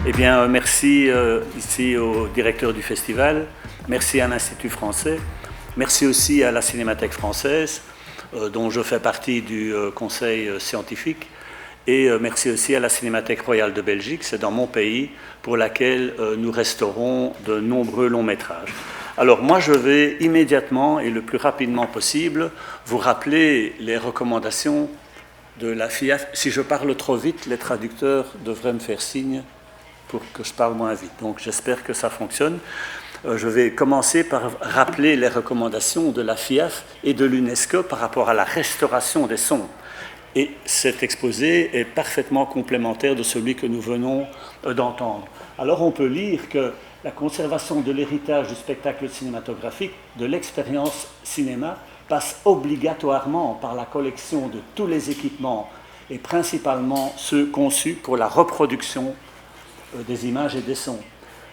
Eh bien, merci ici au directeur du festival, merci à l'Institut français, merci aussi à la Cinémathèque française, dont je fais partie du conseil scientifique, et merci aussi à la Cinémathèque royale de Belgique, c'est dans mon pays, pour laquelle nous restaurons de nombreux longs métrages. Alors moi, je vais immédiatement et le plus rapidement possible vous rappeler les recommandations de la FIAF. Si je parle trop vite, les traducteurs devraient me faire signe pour que je parle moins vite. Donc j'espère que ça fonctionne. Je vais commencer par rappeler les recommandations de la FIAF et de l'UNESCO par rapport à la restauration des sons. Et cet exposé est parfaitement complémentaire de celui que nous venons d'entendre. Alors on peut lire que la conservation de l'héritage du spectacle cinématographique, de l'expérience cinéma, passe obligatoirement par la collection de tous les équipements et principalement ceux conçus pour la reproduction des images et des sons.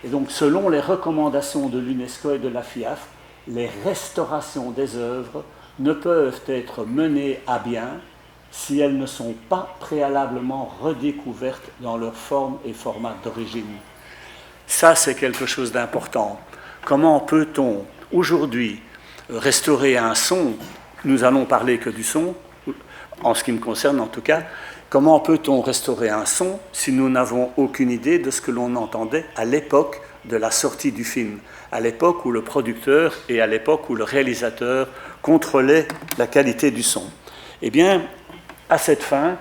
Et donc, selon les recommandations de l'UNESCO et de la FIAF, les restaurations des œuvres ne peuvent être menées à bien si elles ne sont pas préalablement redécouvertes dans leur forme et format d'origine. Ça, c'est quelque chose d'important. Comment peut-on aujourd'hui restaurer un son? Nous allons parler que du son, en ce qui me concerne en tout cas. Comment peut-on restaurer un son si nous n'avons aucune idée de ce que l'on entendait à l'époque de la sortie du film, à l'époque où le producteur et à l'époque où le réalisateur contrôlaient la qualité du son? Eh bien, à cette fin,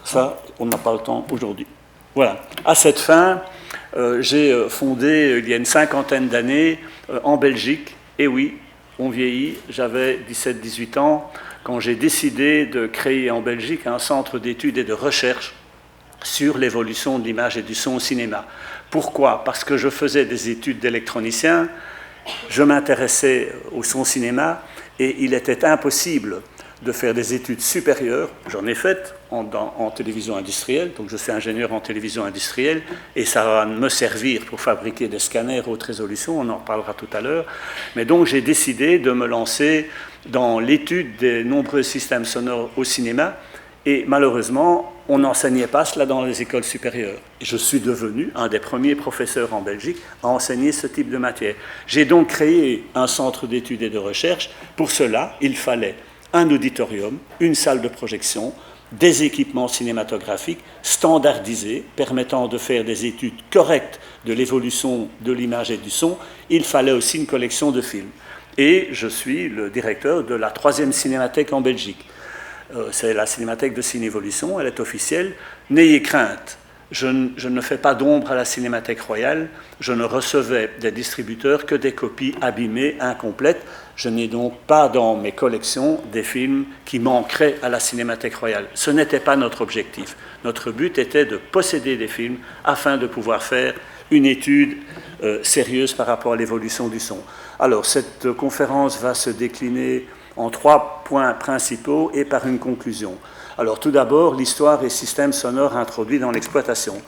ça, on n'a pas le temps aujourd'hui. Voilà. À cette fin, j'ai fondé, il y a une cinquantaine d'années, en Belgique, et oui, on vieillit, j'avais 17-18 ans, quand j'ai décidé de créer en Belgique un centre d'études et de recherche sur l'évolution de l'image et du son au cinéma. Pourquoi? Parce que je faisais des études d'électronicien, je m'intéressais au son cinéma, et il était impossible de faire des études supérieures. J'en ai faites en télévision industrielle, donc je suis ingénieur en télévision industrielle, et ça va me servir pour fabriquer des scanners haute résolution, on en reparlera tout à l'heure. Mais donc j'ai décidé de me lancer dans l'étude des nombreux systèmes sonores au cinéma, et malheureusement, on n'enseignait pas cela dans les écoles supérieures. Et je suis devenu un des premiers professeurs en Belgique à enseigner ce type de matière. J'ai donc créé un centre d'études et de recherche. Pour cela, il fallait un auditorium, une salle de projection, des équipements cinématographiques standardisés permettant de faire des études correctes de l'évolution de l'image et du son. Il fallait aussi une collection de films. Et je suis le directeur de la 3e cinémathèque en Belgique. C'est la cinémathèque de Cinévolution, elle est officielle. N'ayez crainte, je ne fais pas d'ombre à la Cinémathèque royale, je ne recevais des distributeurs que des copies abîmées, incomplètes. Je n'ai donc pas dans mes collections des films qui manqueraient à la Cinémathèque royale. Ce n'était pas notre objectif. Notre but était de posséder des films afin de pouvoir faire une étude sérieuse par rapport à l'évolution du son. Alors, cette conférence va se décliner en 3 points principaux et par une conclusion. Alors, tout d'abord, l'histoire des systèmes sonores introduits dans l'exploitation.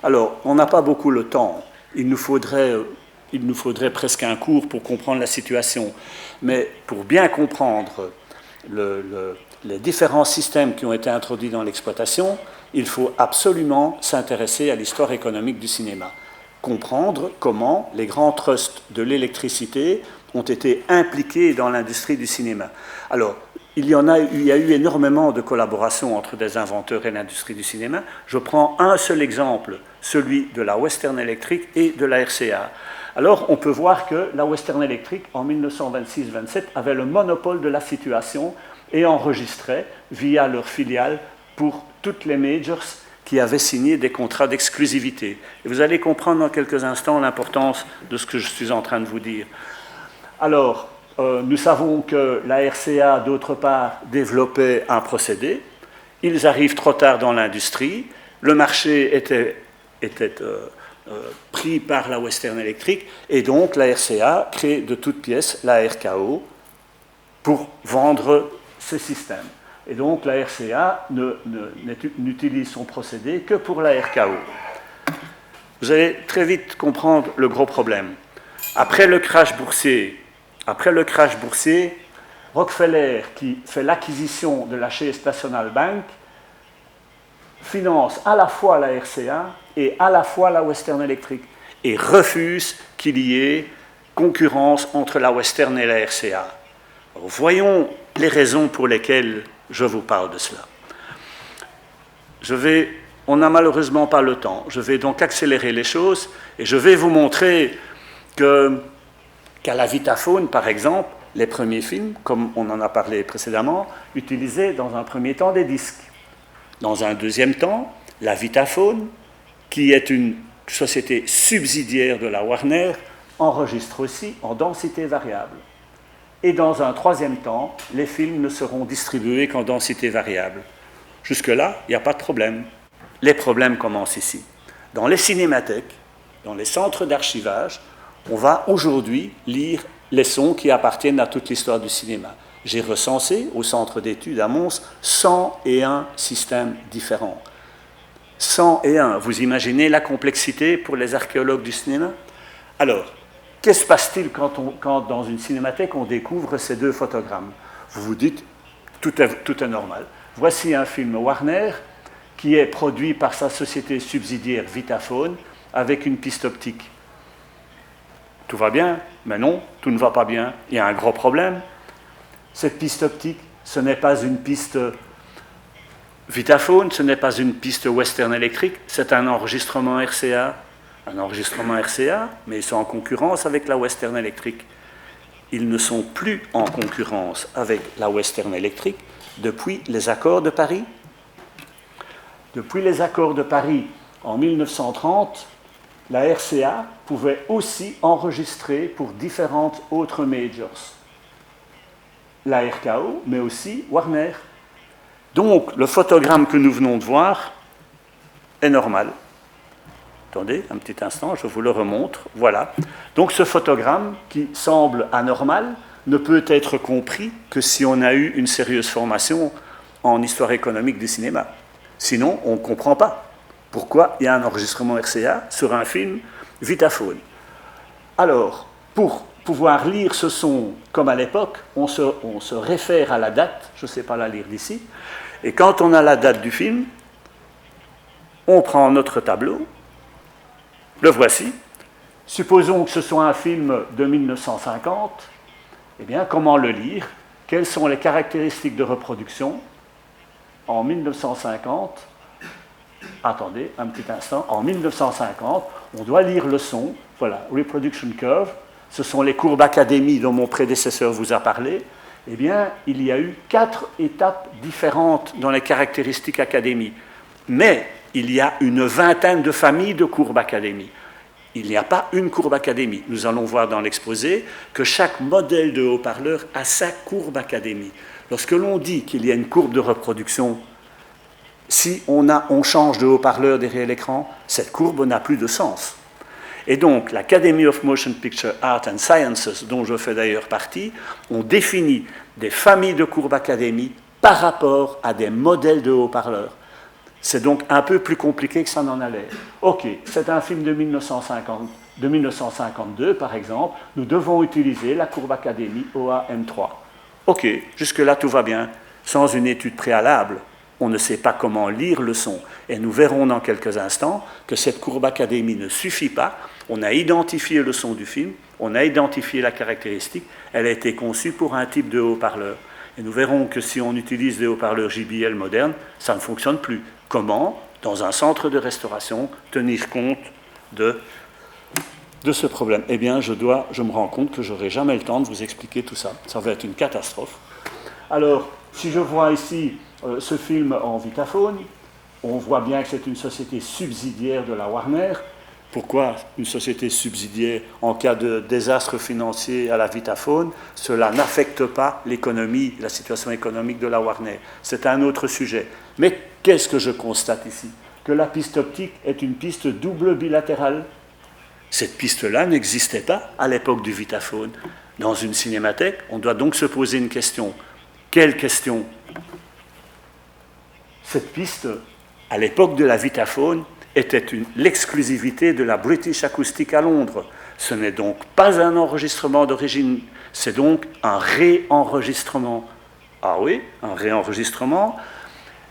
Alors, on n'a pas beaucoup le temps. Il nous faudrait presque un cours pour comprendre la situation. Mais pour bien comprendre les différents systèmes qui ont été introduits dans l'exploitation, il faut absolument s'intéresser à l'histoire économique du cinéma. Comprendre comment les grands trusts de l'électricité ont été impliqués dans l'industrie du cinéma. Alors, il y a eu énormément de collaborations entre des inventeurs et l'industrie du cinéma. Je prends un seul exemple, celui de la Western Electric et de la RCA. Alors, on peut voir que la Western Electric, en 1926-27, avait le monopole de la situation et enregistrait, via leur filiale, pour toutes les majors qui avaient signé des contrats d'exclusivité. Et vous allez comprendre dans quelques instants l'importance de ce que je suis en train de vous dire. Alors, nous savons que la RCA, d'autre part, développait un procédé. Ils arrivent trop tard dans l'industrie. Le marché était pris par la Western Electric, et donc la RCA crée de toutes pièces la RKO pour vendre ces systèmes. Et donc la RCA n'utilise son procédé que pour la RKO. Vous allez très vite comprendre le gros problème. Après le crash boursier, Rockefeller, qui fait l'acquisition de la Chase National Bank, finance à la fois la RCA et à la fois la Western Electric et refuse qu'il y ait concurrence entre la Western et la RCA. Alors, voyons les raisons pour lesquelles je vous parle de cela. On n'a malheureusement pas le temps. Je vais donc accélérer les choses et je vais vous montrer qu'à la Vitaphone, par exemple, les premiers films, comme on en a parlé précédemment, utilisaient dans un premier temps des disques. Dans un deuxième temps, la Vitaphone, qui est une société subsidiaire de la Warner, enregistre aussi en densité variable. Et dans un troisième temps, les films ne seront distribués qu'en densité variable. Jusque-là, il n'y a pas de problème. Les problèmes commencent ici. Dans les cinémathèques, dans les centres d'archivage, on va aujourd'hui lire les sons qui appartiennent à toute l'histoire du cinéma. J'ai recensé au centre d'études à Mons 101 systèmes différents. 101, vous imaginez la complexité pour les archéologues du cinéma? Alors, qu'est-ce qui se passe-t-il quand dans une cinémathèque on découvre ces deux photogrammes? Vous vous dites, tout est normal. Voici un film Warner qui est produit par sa société subsidiaire Vitaphone avec une piste optique. Tout va bien? Mais non, tout ne va pas bien. Il y a un gros problème. Cette piste optique, ce n'est pas une piste Vitaphone, ce n'est pas une piste Western Electric, c'est un enregistrement RCA. Un enregistrement RCA, mais ils sont en concurrence avec la Western Electric. Ils ne sont plus en concurrence avec la Western Electric depuis les accords de Paris. Depuis les accords de Paris en 1930, la RCA pouvait aussi enregistrer pour différentes autres majors. La RKO, mais aussi Warner. Donc, le photogramme que nous venons de voir est normal. Attendez un petit instant, je vous le remontre. Voilà. Donc, ce photogramme, qui semble anormal, ne peut être compris que si on a eu une sérieuse formation en histoire économique du cinéma. Sinon, on ne comprend pas pourquoi il y a un enregistrement RCA sur un film Vitaphone. Alors, pour pouvoir lire ce son comme à l'époque, on se réfère à la date, je ne sais pas la lire d'ici, et quand on a la date du film, on prend notre tableau, le voici. Supposons que ce soit un film de 1950, eh bien, comment le lire? Quelles sont les caractéristiques de reproduction en 1950? Attendez un petit instant. En 1950, on doit lire le son. Voilà, reproduction curve. Ce sont les courbes académies dont mon prédécesseur vous a parlé. Eh bien, il y a eu 4 étapes différentes dans les caractéristiques académies. Mais il y a une vingtaine de familles de courbes académies. Il n'y a pas une courbe académie. Nous allons voir dans l'exposé que chaque modèle de haut-parleur a sa courbe académie. Lorsque l'on dit qu'il y a une courbe de reproduction, si on change de haut-parleur derrière l'écran, cette courbe n'a plus de sens. Et donc, l'Academy of Motion Picture Art and Sciences, dont je fais d'ailleurs partie, ont défini des familles de courbes académies par rapport à des modèles de haut-parleurs. C'est donc un peu plus compliqué que ça n'en a l'air. Ok, c'est un film de 1952, par exemple. Nous devons utiliser la courbe académie OAM3. Ok, jusque-là, tout va bien. Sans une étude préalable, on ne sait pas comment lire le son. Et nous verrons dans quelques instants que cette courbe académie ne suffit pas. On a identifié le son du film, on a identifié la caractéristique, elle a été conçue pour un type de haut-parleur. Et nous verrons que si on utilise des haut-parleurs JBL modernes, ça ne fonctionne plus. Comment, dans un centre de restauration, tenir compte de ce problème? Eh bien, je me rends compte que je n'aurai jamais le temps de vous expliquer tout ça. Ça va être une catastrophe. Alors, si je vois ici ce film en Vitaphone, on voit bien que c'est une société subsidiaire de la Warner. Pourquoi une société subsidiaire en cas de désastre financier à la Vitaphone? Cela n'affecte pas l'économie, la situation économique de la Warner. C'est un autre sujet. Mais qu'est-ce que je constate ici? Que la piste optique est une piste double bilatérale. Cette piste-là n'existait pas à l'époque du Vitaphone. Dans une cinémathèque, on doit donc se poser une question. Quelle question? Cette piste, à l'époque de la Vitaphone, était l'exclusivité de la British Acoustic à Londres. Ce n'est donc pas un enregistrement d'origine, c'est donc un réenregistrement. Ah oui, un réenregistrement.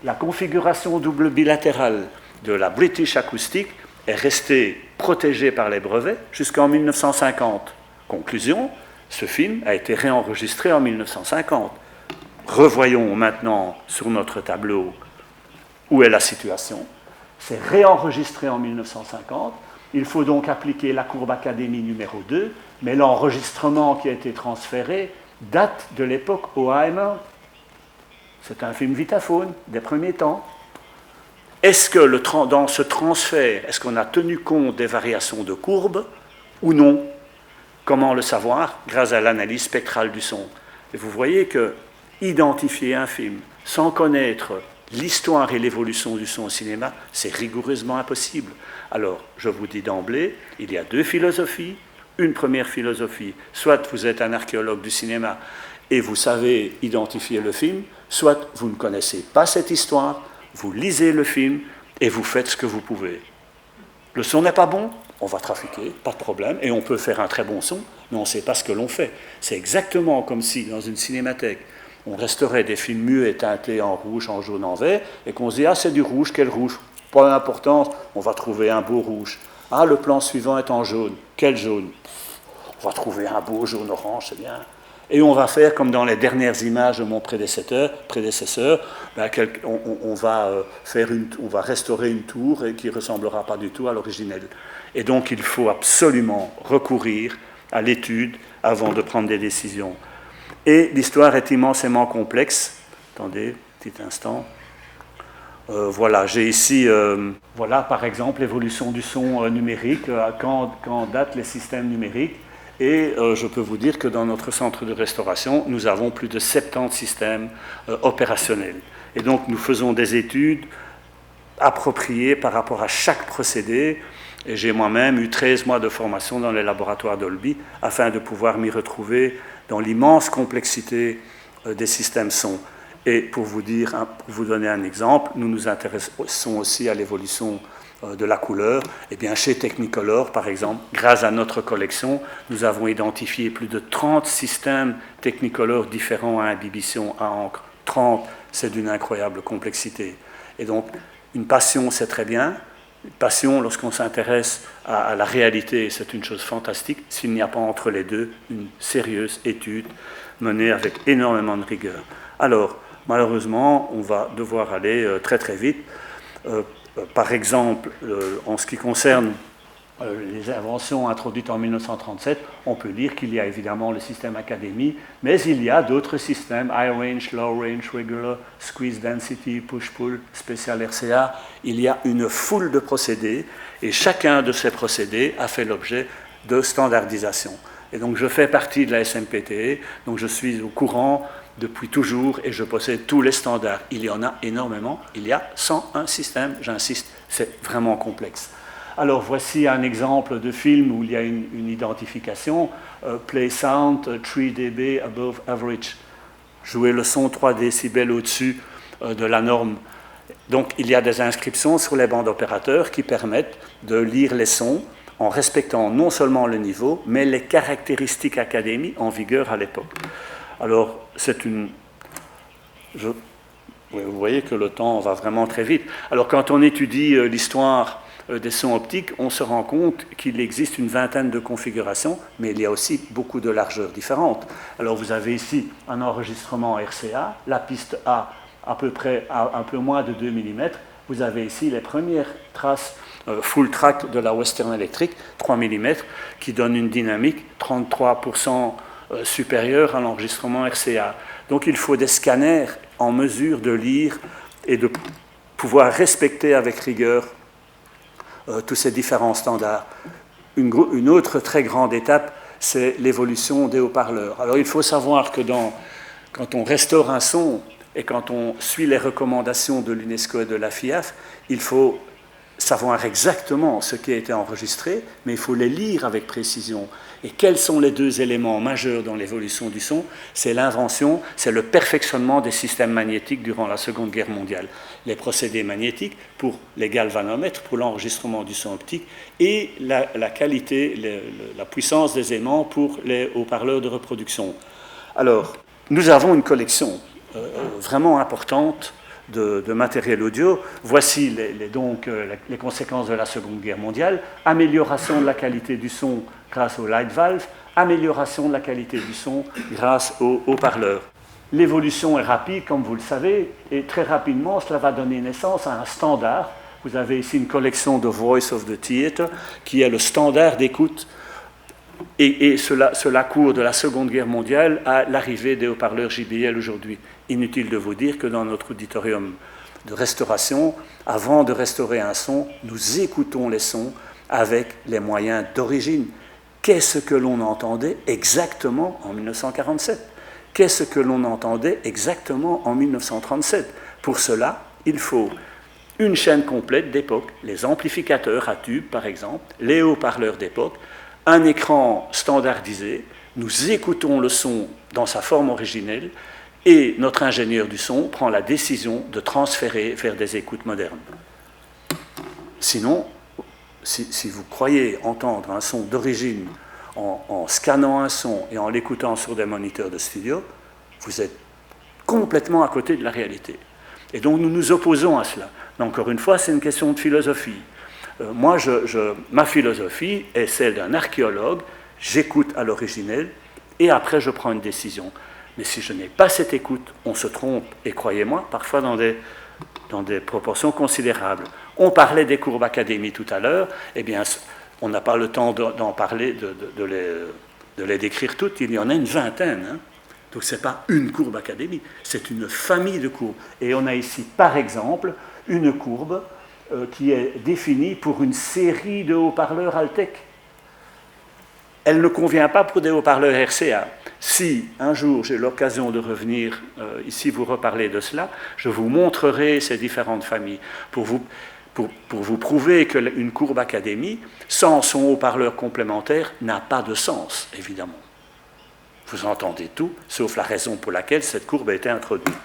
la configuration double bilatérale de la British Acoustic est restée protégée par les brevets jusqu'en 1950. Conclusion, ce film a été réenregistré en 1950. Revoyons maintenant sur notre tableau où est la situation. C'est réenregistré en 1950. Il faut donc appliquer la courbe Académie numéro 2, mais l'enregistrement qui a été transféré date de l'époque Hoheimer. C'est un film Vitaphone des premiers temps. Est-ce que dans ce transfert, est-ce qu'on a tenu compte des variations de courbe ou non? Comment le savoir? Grâce à l'analyse spectrale du son. Et vous voyez que identifier un film sans connaître l'histoire et l'évolution du son au cinéma, c'est rigoureusement impossible. Alors, je vous dis d'emblée, il y a deux philosophies. Une première philosophie, soit vous êtes un archéologue du cinéma et vous savez identifier le film, soit vous ne connaissez pas cette histoire, vous lisez le film et vous faites ce que vous pouvez. Le son n'est pas bon, on va trafiquer, pas de problème, et on peut faire un très bon son, mais on ne sait pas ce que l'on fait. C'est exactement comme si, dans une cinémathèque, on resterait des films muets teintés en rouge, en jaune, en vert, et qu'on se dit « Ah, c'est du rouge, quel rouge ?» Pas d'importance, on va trouver un beau rouge. « Ah, le plan suivant est en jaune. Quel jaune ?» On va trouver un beau jaune-orange, c'est bien. Et on va faire comme dans les dernières images de mon prédécesseur, on va restaurer une tour qui ne ressemblera pas du tout à l'originel. Et donc il faut absolument recourir à l'étude avant de prendre des décisions. Et l'histoire est immensément complexe. Attendez, petit instant. Voilà, j'ai ici, voilà par exemple l'évolution du son numérique, quand datent les systèmes numériques. Et je peux vous dire que dans notre centre de restauration, nous avons plus de 70 systèmes opérationnels. Et donc nous faisons des études appropriées par rapport à chaque procédé. Et j'ai moi-même eu 13 mois de formation dans les laboratoires Dolby afin de pouvoir m'y retrouver dans l'immense complexité des systèmes son. Et pour vous donner un exemple, nous nous intéressons aussi à l'évolution de la couleur. Eh bien, chez Technicolor, par exemple, grâce à notre collection, nous avons identifié plus de 30 systèmes Technicolor différents à imbibition, à encre. 30, c'est d'une incroyable complexité. Et donc, une passion, c'est très bien. Une passion, lorsqu'on s'intéresse à la réalité, c'est une chose fantastique. S'il n'y a pas entre les deux une sérieuse étude menée avec énormément de rigueur. Alors, malheureusement, on va devoir aller très très vite. Par exemple, en ce qui concerne les inventions introduites en 1937, on peut dire qu'il y a évidemment le système Académie, mais il y a d'autres systèmes, high range, low range, regular, squeeze density, push-pull, special RCA. Il y a une foule de procédés, et chacun de ces procédés a fait l'objet de standardisation. Et donc je fais partie de la SMPTE, donc je suis au courant depuis toujours et je possède tous les standards. Il y en a énormément, il y a 101 systèmes, j'insiste, c'est vraiment complexe. Alors voici un exemple de film où il y a une identification, play sound 3 dB above average, jouer le son 3 décibels au-dessus de la norme. Donc il y a des inscriptions sur les bandes opérateurs qui permettent de lire les sons en respectant non seulement le niveau, mais les caractéristiques académiques en vigueur à l'époque. Alors, vous voyez que le temps va vraiment très vite. Alors, quand on étudie l'histoire des sons optiques, on se rend compte qu'il existe une vingtaine de configurations, mais il y a aussi beaucoup de largeurs différentes. Alors, vous avez ici un enregistrement RCA, la piste A à peu près à un peu moins de 2 mm. Vous avez ici les premières traces full track de la Western Electric, 3 mm, qui donne une dynamique 33% supérieure à l'enregistrement RCA. Donc il faut des scanners en mesure de lire et de pouvoir respecter avec rigueur tous ces différents standards. Une autre très grande étape, c'est l'évolution des haut-parleurs. Alors il faut savoir que quand on restaure un son et quand on suit les recommandations de l'UNESCO et de la FIAF, il faut savoir exactement ce qui a été enregistré, mais il faut les lire avec précision. Et quels sont les deux éléments majeurs dans l'évolution du son? C'est l'invention, c'est le perfectionnement des systèmes magnétiques durant la Seconde Guerre mondiale. Les procédés magnétiques pour les galvanomètres, pour l'enregistrement du son optique, et la qualité, la puissance des aimants pour les haut-parleurs de reproduction. Alors, nous avons une collection vraiment importante de matériel audio. Voici donc les conséquences de la Seconde Guerre mondiale. Amélioration de la qualité du son grâce aux light valves, amélioration de la qualité du son grâce aux haut-parleurs. L'évolution est rapide, comme vous le savez, et très rapidement, cela va donner naissance à un standard. Vous avez ici une collection de Voice of the Theatre, qui est le standard d'écoute, et cela court de la Seconde Guerre mondiale à l'arrivée des haut-parleurs JBL aujourd'hui. Inutile de vous dire que dans notre auditorium de restauration, avant de restaurer un son, nous écoutons les sons avec les moyens d'origine. Qu'est-ce que l'on entendait exactement en 1947 ? Qu'est-ce que l'on entendait exactement en 1937 ? Pour cela, il faut une chaîne complète d'époque, les amplificateurs à tube par exemple, les haut-parleurs d'époque, un écran standardisé, nous écoutons le son dans sa forme originelle et notre ingénieur du son prend la décision de transférer vers des écoutes modernes. Sinon, si vous croyez entendre un son d'origine en scannant un son et en l'écoutant sur des moniteurs de studio, vous êtes complètement à côté de la réalité. Et donc nous nous opposons à cela. Mais encore une fois, c'est une question de philosophie. Ma philosophie est celle d'un archéologue, j'écoute à l'originel et après je prends une décision. Mais si je n'ai pas cette écoute, on se trompe, et croyez-moi, parfois dans des proportions considérables. On parlait des courbes académiques tout à l'heure, eh bien, on n'a pas le temps d'en parler, de les décrire toutes, il y en a une vingtaine. Hein. Donc ce n'est pas une courbe académique, c'est une famille de courbes. Et on a ici, par exemple, une courbe qui est définie pour une série de haut-parleurs Altec. Elle ne convient pas pour des haut-parleurs RCA. Si un jour j'ai l'occasion de revenir ici vous reparler de cela, je vous montrerai ces différentes familles pour vous prouver qu'une courbe académique, sans son haut-parleur complémentaire, n'a pas de sens, évidemment. Vous entendez tout, sauf la raison pour laquelle cette courbe a été introduite.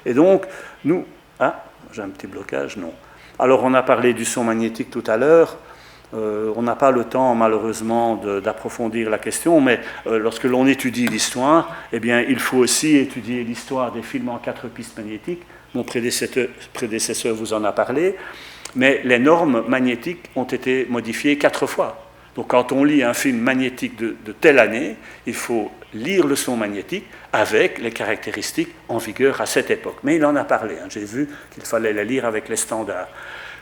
Et donc, nous... Ah, j'ai un petit blocage, non. Alors, on a parlé du son magnétique tout à l'heure. On n'a pas le temps, malheureusement, d'approfondir la question, mais lorsque l'on étudie l'histoire, eh bien, il faut aussi étudier l'histoire des films en 4 pistes magnétiques. Mon prédécesseur vous en a parlé. Mais les normes magnétiques ont été modifiées 4 fois. Donc quand on lit un film magnétique de telle année, il faut lire le son magnétique avec les caractéristiques en vigueur à cette époque. Mais il en a parlé, hein. J'ai vu qu'il fallait les lire avec les standards.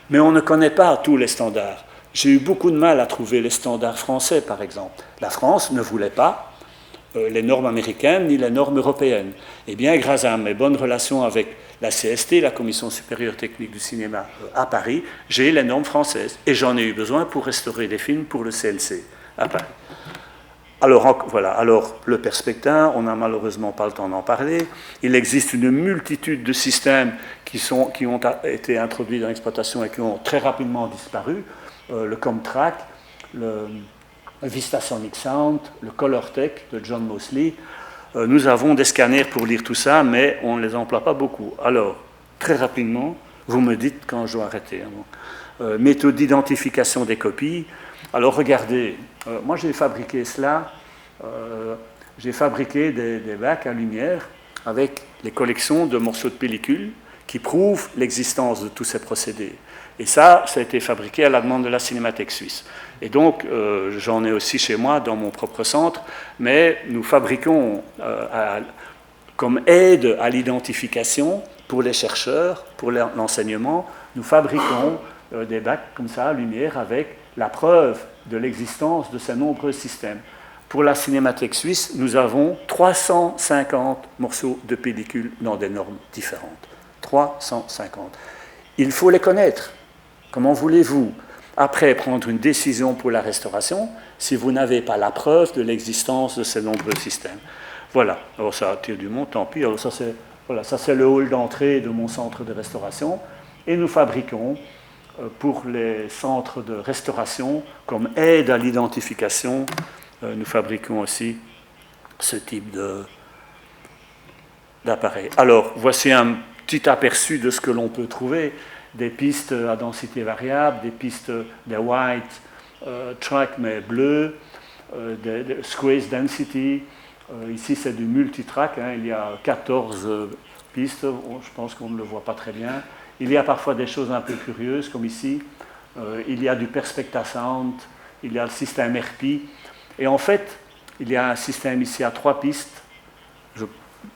Mais on ne connaît pas tous les standards. J'ai eu beaucoup de mal à trouver les standards français, par exemple. La France ne voulait pas les normes américaines ni les normes européennes. Eh bien, grâce à mes bonnes relations avec la CST, la Commission supérieure technique du cinéma à Paris, j'ai les normes françaises. Et j'en ai eu besoin pour restaurer des films pour le CNC à Paris. Alors, voilà. Alors, le perspectin, on n'a malheureusement pas le temps d'en parler. Il existe une multitude de systèmes qui ont été introduits dans l'exploitation et qui ont très rapidement disparu. Le Comtrack, le Vistasonic Sound, le Colortech de John Mosley. Nous avons des scanners pour lire tout ça, mais on ne les emploie pas beaucoup. Alors, très rapidement, vous me dites quand je dois arrêter. Méthode d'identification des copies. Alors, regardez, moi j'ai fabriqué cela. J'ai fabriqué des bacs à lumière avec les collections de morceaux de pellicule qui prouvent l'existence de tous ces procédés. Et ça a été fabriqué à la demande de la Cinémathèque suisse. Et donc, j'en ai aussi chez moi, dans mon propre centre, mais nous fabriquons, comme aide à l'identification pour les chercheurs, pour l'enseignement, nous fabriquons des bacs comme ça, à lumière, avec la preuve de l'existence de ces nombreux systèmes. Pour la Cinémathèque suisse, nous avons 350 morceaux de pellicule dans des normes différentes. 350. Il faut les connaître. Comment voulez-vous, après, prendre une décision pour la restauration si vous n'avez pas la preuve de l'existence de ces nombreux systèmes? Voilà. Alors ça tire du monde, tant pis. Alors ça c'est le hall d'entrée de mon centre de restauration. Et nous fabriquons pour les centres de restauration, comme aide à l'identification, nous fabriquons aussi ce type d'appareil. Alors, voici un petit aperçu de ce que l'on peut trouver. Des pistes à densité variable, des pistes des white track mais bleu, des squeeze density. Ici c'est du multitrack, hein, il y a 14 piste, je pense qu'on ne le voit pas très bien. Il y a parfois des choses un peu curieuses, comme ici. Il y a du Perspecta Sound, il y a le système RP. Et en fait, il y a un système ici à 3 pistes.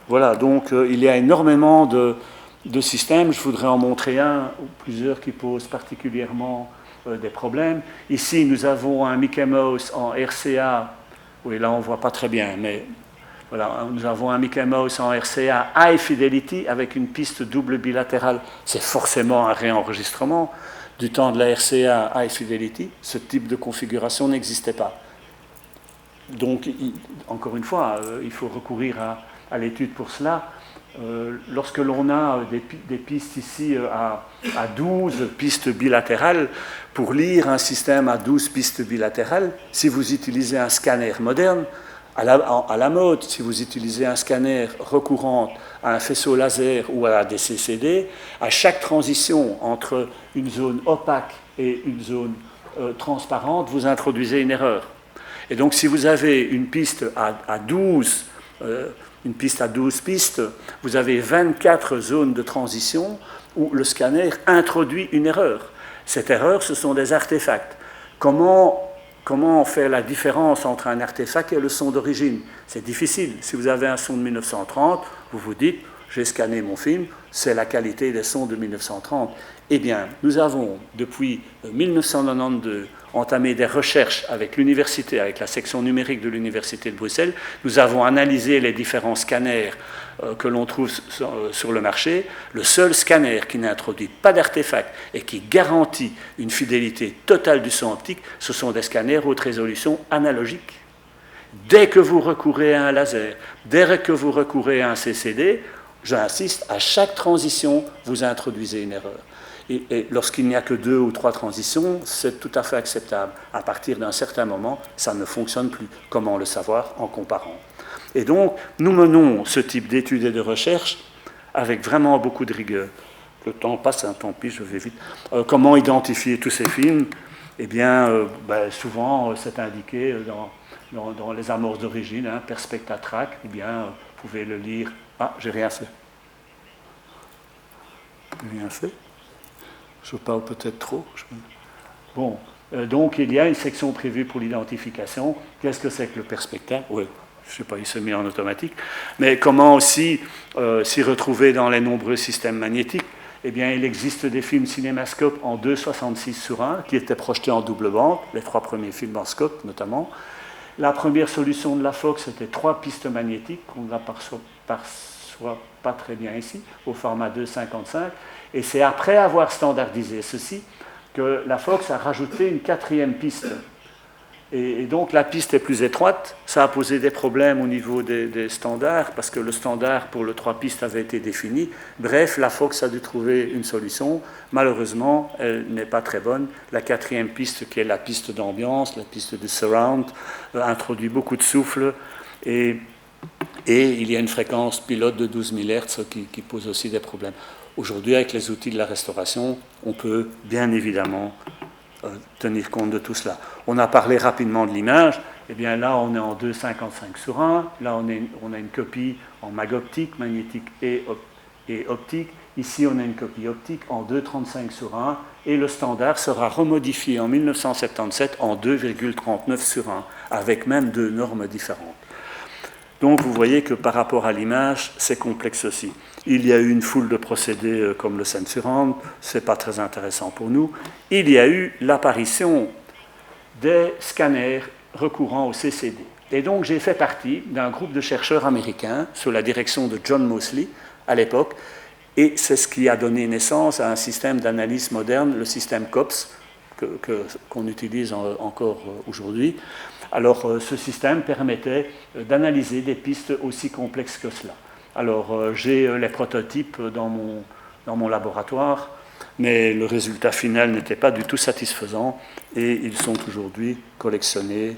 Voilà, donc il y a énormément de systèmes. Je voudrais en montrer un ou plusieurs qui posent particulièrement des problèmes. Ici, nous avons un Mickey Mouse en RCA. Oui, là, on ne voit pas très bien, mais voilà, nous avons un Mickey Mouse en RCA High Fidelity avec une piste double bilatérale. C'est forcément un réenregistrement du temps de la RCA High Fidelity. Ce type de configuration n'existait pas. Donc, encore une fois, il faut recourir à l'étude pour cela. Lorsque l'on a des pistes ici à 12 pistes bilatérales, pour lire un système à 12 pistes bilatérales, si vous utilisez un scanner moderne, à la mode, si vous utilisez un scanner recourant à un faisceau laser ou à des CCD, à chaque transition entre une zone opaque et une zone transparente, vous introduisez une erreur. Et donc, si vous avez une piste à 12 pistes, vous avez 24 zones de transition où le scanner introduit une erreur. Cette erreur, ce sont des artefacts. Comment faire la différence entre un artefact et le son d'origine? C'est difficile. Si vous avez un son de 1930, vous vous dites, j'ai scanné mon film, c'est la qualité des sons de 1930. Eh bien, nous avons, depuis 1992, entamé des recherches avec l'université, avec la section numérique de l'Université de Bruxelles. Nous avons analysé les différents scanners que l'on trouve sur le marché. Le seul scanner qui n'introduit pas d'artefact et qui garantit une fidélité totale du son optique, ce sont des scanners haute résolution analogiques. Dès que vous recourez à un laser, dès que vous recourez à un CCD, j'insiste, à chaque transition, vous introduisez une erreur. Et lorsqu'il n'y a que 2 ou 3 transitions, c'est tout à fait acceptable. À partir d'un certain moment, ça ne fonctionne plus. Comment le savoir? En comparant. Et donc, nous menons ce type d'études et de recherches avec vraiment beaucoup de rigueur. Le temps passe, hein, tant pis, je vais vite. Comment identifier tous ces films? Eh bien, souvent, c'est indiqué dans les amorces d'origine, hein, Perspecta Track. Eh bien, vous pouvez le lire. Ah, j'ai rien fait. Rien fait. Je parle peut-être trop. Bon, donc il y a une section prévue pour l'identification. Qu'est-ce que c'est que le Perspecta? Oui, je ne sais pas, il se met en automatique. Mais comment aussi s'y retrouver dans les nombreux systèmes magnétiques? Eh bien, il existe des films cinémascope en 2,66/1 qui étaient projetés en double bande, les 3 premiers films en scope notamment. La première solution de la Fox, c'était 3 pistes magnétiques qu'on n'aperçoit pas très bien ici, au format 2,55. Et c'est après avoir standardisé ceci que la Fox a rajouté une 4e piste. Et donc la piste est plus étroite. Ça a posé des problèmes au niveau des standards, parce que le standard pour le 3 pistes avait été défini. Bref, la Fox a dû trouver une solution. Malheureusement, elle n'est pas très bonne. La 4e piste, qui est la piste d'ambiance, la piste de surround, introduit beaucoup de souffle. Et il y a une fréquence pilote de 12 000 Hz qui pose aussi des problèmes. Aujourd'hui, avec les outils de la restauration, on peut bien évidemment tenir compte de tout cela. On a parlé rapidement de l'image. Eh bien là, on est en 2,55/1. Là, on a une copie en mag optique, magnétique et optique. Ici, on a une copie optique en 2,35/1. Et le standard sera remodifié en 1977 en 2,39/1, avec même 2 normes différentes. Donc vous voyez que par rapport à l'image, c'est complexe aussi. Il y a eu une foule de procédés comme le Sensurand, ce n'est pas très intéressant pour nous. Il y a eu l'apparition des scanners recourant au CCD. Et donc j'ai fait partie d'un groupe de chercheurs américains sous la direction de John Mosley à l'époque, et c'est ce qui a donné naissance à un système d'analyse moderne, le système COPS, qu'on utilise encore aujourd'hui. Alors, ce système permettait d'analyser des pistes aussi complexes que cela. Alors, j'ai les prototypes dans mon laboratoire, mais le résultat final n'était pas du tout satisfaisant et ils sont aujourd'hui collectionnés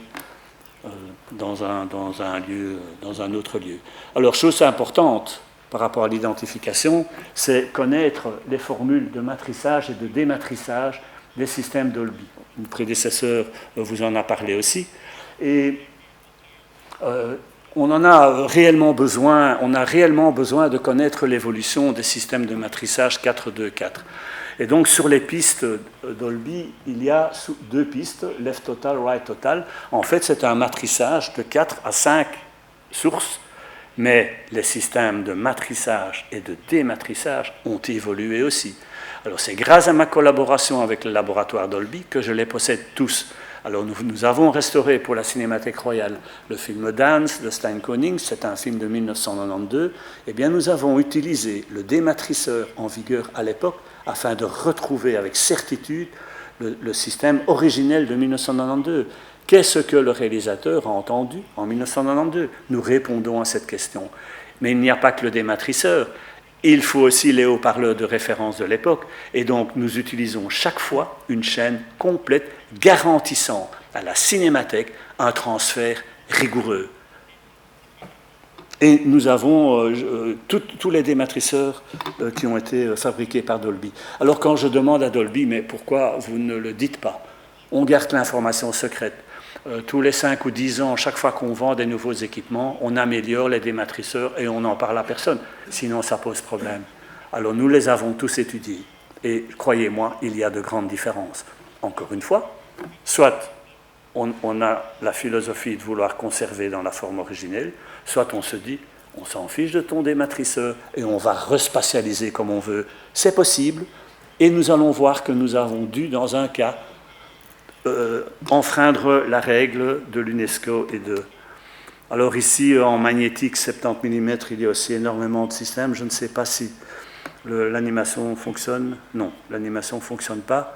dans un autre lieu. Alors, chose importante par rapport à l'identification, c'est connaître les formules de matrissage et de dématrissage des systèmes Dolby. Mon prédécesseur vous en a parlé aussi. Et on en a réellement besoin, on a réellement besoin de connaître l'évolution des systèmes de matrissage 4-2-4. Et donc sur les pistes Dolby, il y a 2 pistes, left total, right total. En fait, c'est un matrissage de 4 à 5 sources, mais les systèmes de matrissage et de dématrissage ont évolué aussi. Alors c'est grâce à ma collaboration avec le laboratoire Dolby que je les possède tous. Alors nous avons restauré pour la Cinémathèque Royale le film Dance de Stijn-Koning, c'est un film de 1992. Eh bien nous avons utilisé le dématrisseur en vigueur à l'époque afin de retrouver avec certitude le système originel de 1992. Qu'est-ce que le réalisateur a entendu en 1992? Nous répondons à cette question. Mais il n'y a pas que le dématrisseur. Il faut aussi les haut-parleurs de référence de l'époque. Et donc, nous utilisons chaque fois une chaîne complète garantissant à la cinémathèque un transfert rigoureux. Et nous avons tous les dématrisseurs qui ont été fabriqués par Dolby. Alors, quand je demande à Dolby, mais pourquoi vous ne le dites pas? On garde l'information secrète. Tous les 5 ou 10 ans, chaque fois qu'on vend des nouveaux équipements, on améliore les dématrisseurs et on n'en parle à personne. Sinon, ça pose problème. Alors, nous les avons tous étudiés. Et croyez-moi, il y a de grandes différences. Encore une fois, soit on a la philosophie de vouloir conserver dans la forme originelle, soit on se dit, on s'en fiche de ton dématrisseur et on va respatialiser comme on veut. C'est possible. Et nous allons voir que nous avons dû, dans un cas, enfreindre la règle de l'UNESCO et de... Alors ici, en magnétique 70 mm, il y a aussi énormément de systèmes. Je ne sais pas si l'animation fonctionne. Non, l'animation ne fonctionne pas.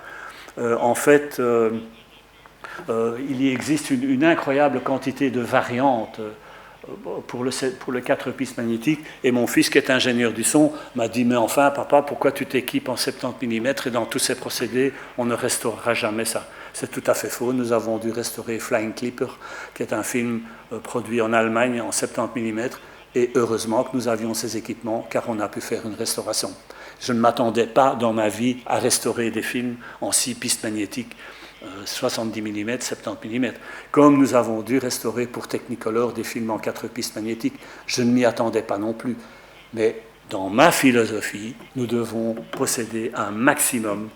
En fait, il existe une incroyable quantité de variantes pour le 4 pistes magnétiques. Et mon fils, qui est ingénieur du son, m'a dit « Mais enfin, papa, pourquoi tu t'équipes en 70 mm et dans tous ces procédés, on ne restaurera jamais ça ?» C'est tout à fait faux. Nous avons dû restaurer Flying Clipper, qui est un film produit en Allemagne en 70 mm, et heureusement que nous avions ces équipements, car on a pu faire une restauration. Je ne m'attendais pas dans ma vie à restaurer des films en 6 pistes magnétiques, 70 mm, 70 mm, comme nous avons dû restaurer pour Technicolor des films en 4 pistes magnétiques. Je ne m'y attendais pas non plus. Mais dans ma philosophie, nous devons posséder un maximum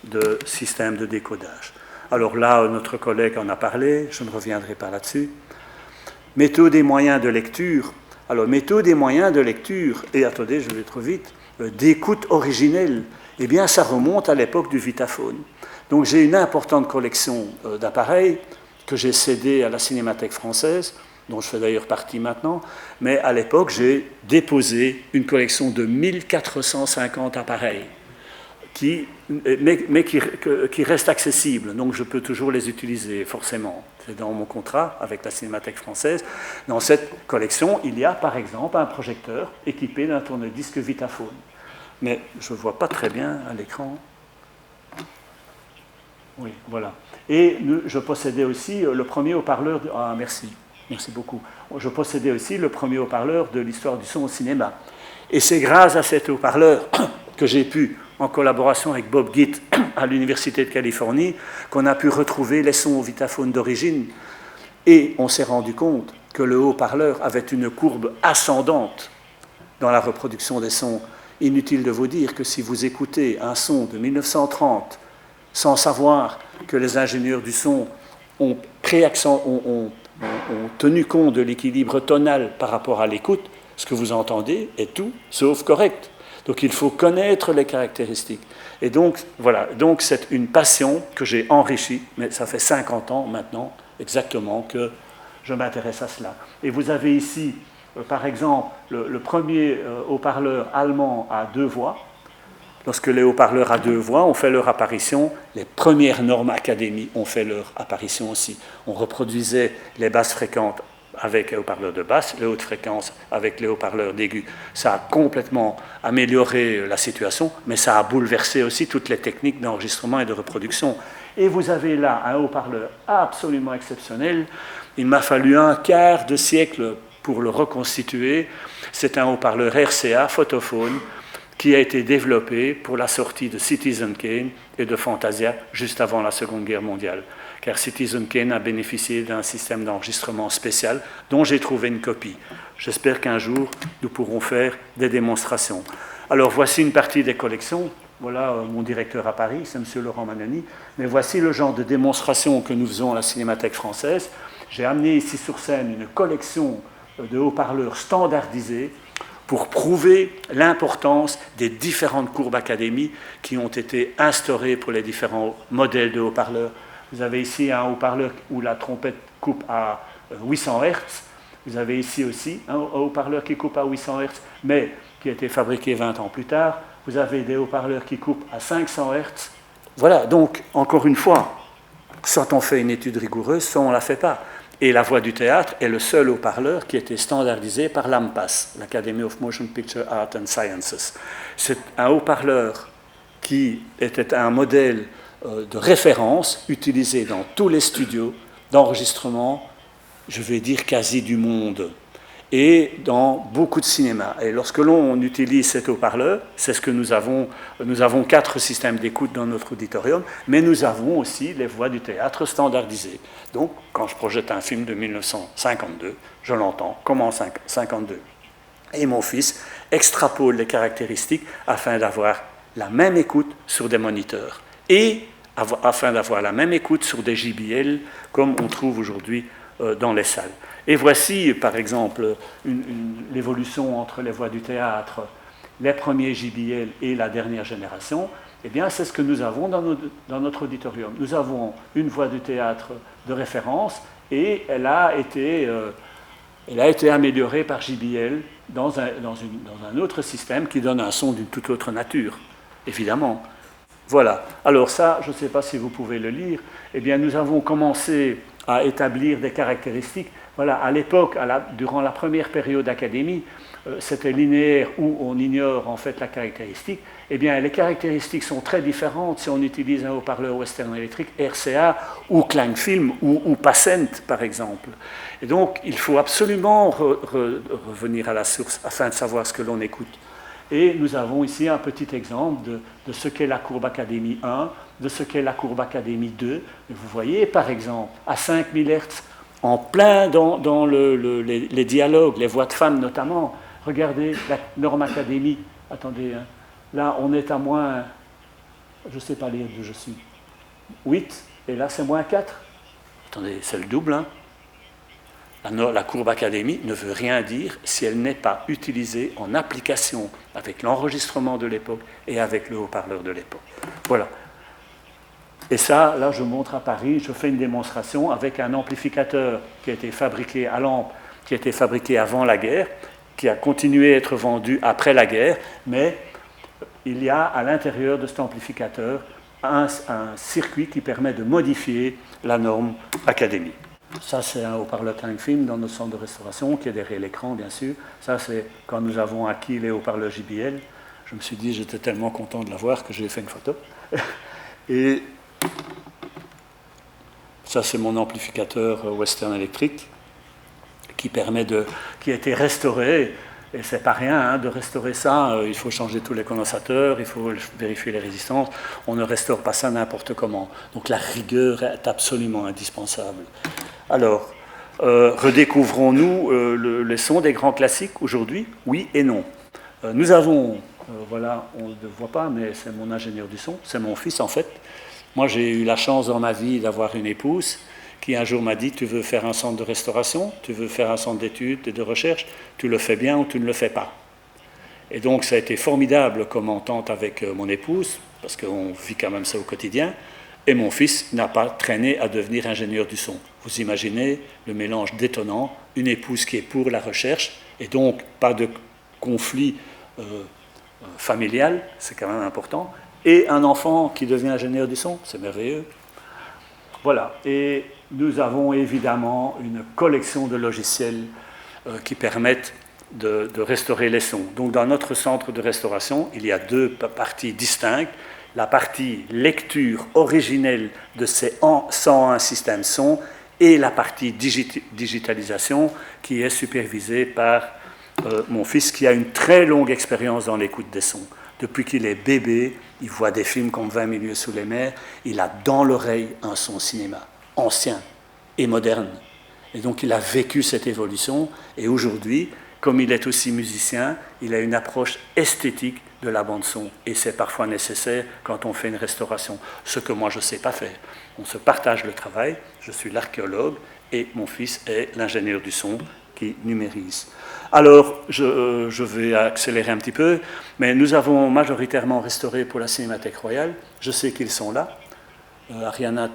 de systèmes de décodage. Alors là, notre collègue en a parlé, je ne reviendrai pas là-dessus. Méthode et moyens de lecture. Alors, méthode et moyens de lecture, et attendez, je vais trop vite, d'écoute originelle, eh bien, ça remonte à l'époque du Vitaphone. Donc, j'ai une importante collection d'appareils que j'ai cédé à la Cinémathèque française, dont je fais d'ailleurs partie maintenant, mais à l'époque, j'ai déposé une collection de 1450 appareils. Mais qui restent accessibles, donc je peux toujours les utiliser, forcément. C'est dans mon contrat avec la Cinémathèque française. Dans cette collection, il y a par exemple un projecteur équipé d'un tourne-disque Vitaphone. Mais je ne vois pas très bien à l'écran. Oui, voilà. Et je possédais aussi le premier haut-parleur... Ah, merci beaucoup. Je possédais aussi le premier haut-parleur de l'histoire du son au cinéma. Et c'est grâce à cet haut-parleur que j'ai pu, en collaboration avec Bob Gitt à l'Université de Californie, qu'on a pu retrouver les sons au Vitaphone d'origine. Et on s'est rendu compte que le haut-parleur avait une courbe ascendante dans la reproduction des sons. Inutile de vous dire que si vous écoutez un son de 1930 sans savoir que les ingénieurs du son ont tenu compte de l'équilibre tonal par rapport à l'écoute, ce que vous entendez est tout sauf correct. Donc il faut connaître les caractéristiques. Et donc, voilà, donc c'est une passion que j'ai enrichie, mais ça fait 50 ans maintenant, exactement, que je m'intéresse à cela. Et vous avez ici, par exemple, le premier haut-parleur allemand à 2 voix. Lorsque les haut-parleurs à 2 voix ont fait leur apparition, les premières normes académies ont fait leur apparition aussi. On reproduisait les basses fréquentes avec les haut-parleurs de basse, les hautes fréquences avec les haut-parleurs d'aigus. Ça a complètement amélioré la situation, mais ça a bouleversé aussi toutes les techniques d'enregistrement et de reproduction. Et vous avez là un haut-parleur absolument exceptionnel. Il m'a fallu un quart de siècle pour le reconstituer. C'est un haut-parleur RCA, photophone, qui a été développé pour la sortie de Citizen Kane et de Fantasia juste avant la Seconde Guerre mondiale. Car Citizen Kane a bénéficié d'un système d'enregistrement spécial dont j'ai trouvé une copie. J'espère qu'un jour, nous pourrons faire des démonstrations. Alors, voici une partie des collections. Voilà mon directeur à Paris, c'est M. Laurent Manani. Mais voici le genre de démonstration que nous faisons à la Cinémathèque française. J'ai amené ici sur scène une collection de haut-parleurs standardisés pour prouver l'importance des différentes courbes académies qui ont été instaurées pour les différents modèles de haut-parleurs. Vous avez ici un haut-parleur où la trompette coupe à 800 Hz. Vous avez ici aussi un haut-parleur qui coupe à 800 Hz, mais qui a été fabriqué 20 ans plus tard. Vous avez des haut-parleurs qui coupent à 500 Hz. Voilà, donc, encore une fois, soit on fait une étude rigoureuse, soit on ne la fait pas. Et la voix du théâtre est le seul haut-parleur qui a été standardisé par l'AMPAS, l'Academy of Motion Picture Art and Sciences. C'est un haut-parleur qui était un modèle de référence utilisé dans tous les studios d'enregistrement, je vais dire quasi du monde, et dans beaucoup de cinéma. Et lorsque l'on utilise cet haut-parleur, c'est ce que nous avons 4 systèmes d'écoute dans notre auditorium, mais nous avons aussi les voix du théâtre standardisées. Donc, quand je projette un film de 1952, je l'entends comme en 1952. Et mon fils extrapole les caractéristiques afin d'avoir la même écoute sur des moniteurs et afin d'avoir la même écoute sur des JBL comme on trouve aujourd'hui dans les salles. Et voici, par exemple, l'évolution entre les voix du théâtre, les premiers JBL et la dernière génération. Eh bien, c'est ce que nous avons dans notre auditorium. Nous avons une voix du théâtre de référence et elle a été améliorée par JBL dans un autre système qui donne un son d'une toute autre nature, évidemment. Voilà. Alors ça, je ne sais pas si vous pouvez le lire. Eh bien, nous avons commencé à établir des caractéristiques. Voilà, à l'époque, durant la première période d'académie, c'était linéaire où on ignore en fait la caractéristique. Eh bien, les caractéristiques sont très différentes si on utilise un haut-parleur Western Electric, RCA ou Klangfilm ou Passent, par exemple. Et donc, il faut absolument revenir à la source afin de savoir ce que l'on écoute. Et nous avons ici un petit exemple de ce qu'est la courbe Académie 1, de ce qu'est la courbe Académie 2. Et vous voyez, par exemple, à 5000 Hz, en plein dans les dialogues, les voix de femmes notamment. Regardez la norme Académie. Attendez, hein. Là, on est à moins, je ne sais pas lire d'où je suis, 8, et là, c'est moins 4. Attendez, c'est le double, hein. La courbe Académie ne veut rien dire si elle n'est pas utilisée en application avec l'enregistrement de l'époque et avec le haut-parleur de l'époque. Voilà. Et ça, là, je montre à Paris, je fais une démonstration avec un amplificateur qui a été fabriqué à lampe, qui a été fabriqué avant la guerre, qui a continué à être vendu après la guerre, mais il y a à l'intérieur de cet amplificateur un circuit qui permet de modifier la norme Académie. Ça, c'est un haut-parleur Klangfilm dans notre centre de restauration, qui est derrière l'écran, bien sûr. Ça, c'est quand nous avons acquis les haut-parleurs JBL. Je me suis dit, j'étais tellement content de l'avoir que j'ai fait une photo. Et ça, c'est mon amplificateur Western Electric, qui a été restauré. Et c'est pas rien hein, de restaurer ça. Il faut changer tous les condensateurs, il faut vérifier les résistances. On ne restaure pas ça n'importe comment. Donc la rigueur est absolument indispensable. Alors, redécouvrons-nous les sons des grands classiques aujourd'hui? Oui et non. Nous avons, voilà, on ne le voit pas, mais c'est mon ingénieur du son, c'est mon fils en fait. Moi, j'ai eu la chance dans ma vie d'avoir une épouse qui un jour m'a dit « Tu veux faire un centre de restauration, tu veux faire un centre d'études et de recherche, tu le fais bien ou tu ne le fais pas ». Et donc, ça a été formidable comme entente avec mon épouse, parce qu'on vit quand même ça au quotidien. Et mon fils n'a pas traîné à devenir ingénieur du son. Vous imaginez le mélange détonnant, une épouse qui est pour la recherche, et donc pas de conflit familial, c'est quand même important, et un enfant qui devient ingénieur du son, c'est merveilleux. Voilà, et nous avons évidemment une collection de logiciels qui permettent de restaurer les sons. Donc dans notre centre de restauration, il y a 2 parties distinctes. La partie lecture originelle de ces 101 systèmes son et la partie digitalisation qui est supervisée par mon fils qui a une très longue expérience dans l'écoute des sons. Depuis qu'il est bébé, il voit des films comme 20 milieux sous les mers, il a dans l'oreille un son cinéma, ancien et moderne. Et donc il a vécu cette évolution, et aujourd'hui, comme il est aussi musicien, il a une approche esthétique de la bande-son, et c'est parfois nécessaire quand on fait une restauration, ce que moi je ne sais pas faire. On se partage le travail, je suis l'archéologue, et mon fils est l'ingénieur du son qui numérise. Alors, je vais accélérer un petit peu, mais nous avons majoritairement restauré pour la Cinémathèque Royale. Je sais qu'ils sont là. Ariana,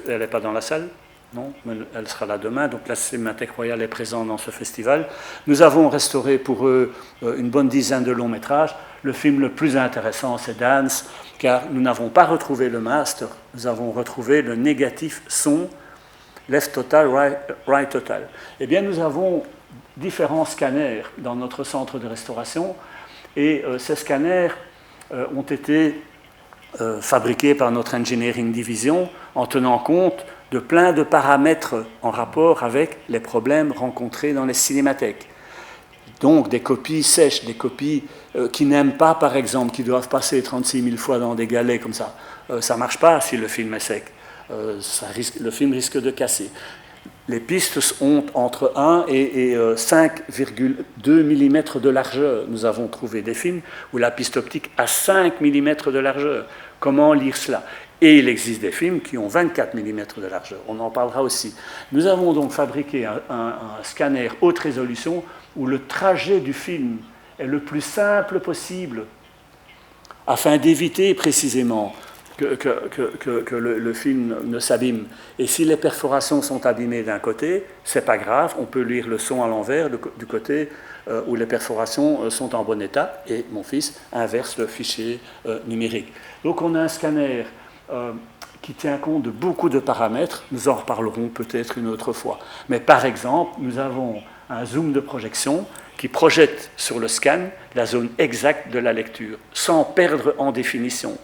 elle n'est pas dans la salle, non, mais elle sera là demain. Donc la Cinémathèque Royale est présente dans ce festival. Nous avons restauré pour eux une bonne dizaine de longs métrages. Le film le plus intéressant, c'est Dance, car nous n'avons pas retrouvé le master, nous avons retrouvé le négatif son, left total, right total. Eh bien, nous avons différents scanners dans notre centre de restauration, et ces scanners ont été fabriqués par notre engineering division en tenant compte de plein de paramètres en rapport avec les problèmes rencontrés dans les cinémathèques. Donc des copies sèches, des copies qui n'aiment pas, par exemple, qui doivent passer 36 000 fois dans des galets comme ça. Ça ne marche pas si le film est sec. Le film risque de casser. Les pistes ont entre 1 et 5,2 mm de largeur. Nous avons trouvé des films où la piste optique a 5 mm de largeur. Comment lire cela? Et il existe des films qui ont 24 mm de largeur. On en parlera aussi. Nous avons donc fabriqué un scanner haute résolution où le trajet du film est le plus simple possible afin d'éviter précisément que le film ne s'abîme. Et si les perforations sont abîmées d'un côté, ce n'est pas grave, on peut lire le son à l'envers du côté où les perforations sont en bon état, et mon fils inverse le fichier numérique. Donc on a un scanner qui tient compte de beaucoup de paramètres, nous en reparlerons peut-être une autre fois. Mais par exemple, nous avons un zoom de projection qui projette sur le scan la zone exacte de la lecture, sans perdre en définition,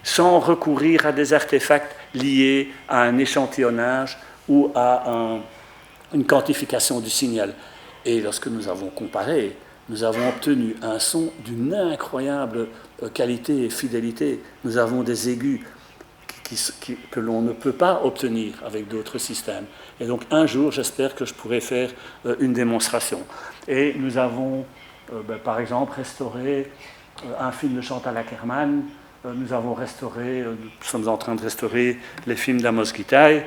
sans recourir à des artefacts liés à un échantillonnage ou à une quantification du signal. Et lorsque nous avons comparé, nous avons obtenu un son d'une incroyable qualité et fidélité. Nous avons des aigus que l'on ne peut pas obtenir avec d'autres systèmes. Et donc un jour, j'espère que je pourrai faire une démonstration. Et nous avons, par exemple, restauré un film de Chantal Akerman. Nous avons restauré, nous sommes en train de restaurer les films d'Amos Gitaï,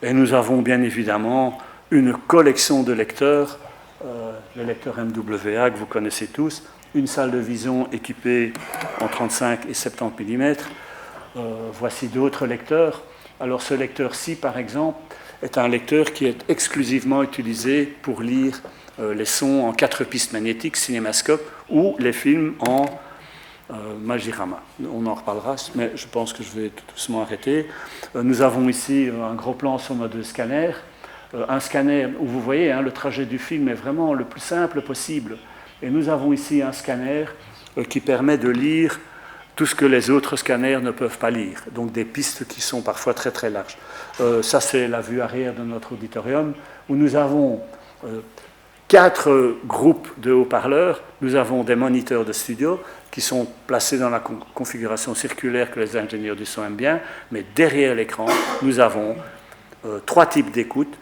et nous avons bien évidemment une collection de lecteurs, les lecteurs MWA que vous connaissez tous, une salle de vision équipée en 35 et 70 mm. Voici d'autres lecteurs. Alors ce lecteur-ci, par exemple, est un lecteur qui est exclusivement utilisé pour lire les sons en 4 pistes magnétiques, cinémascope, ou les films en Magirama. On en reparlera, mais je pense que je vais tout doucement arrêter. Nous avons ici un gros plan sur nos 2 scanners. Un scanner où vous voyez, le trajet du film est vraiment le plus simple possible. Et nous avons ici un scanner qui permet de lire tout ce que les autres scanners ne peuvent pas lire. Donc des pistes qui sont parfois très très larges. Ça, c'est la vue arrière de notre auditorium, où nous avons 4 groupes de haut-parleurs. Nous avons des moniteurs de studio qui sont placés dans la configuration circulaire que les ingénieurs du son aiment bien, mais derrière l'écran, nous avons 3 types d'écoute.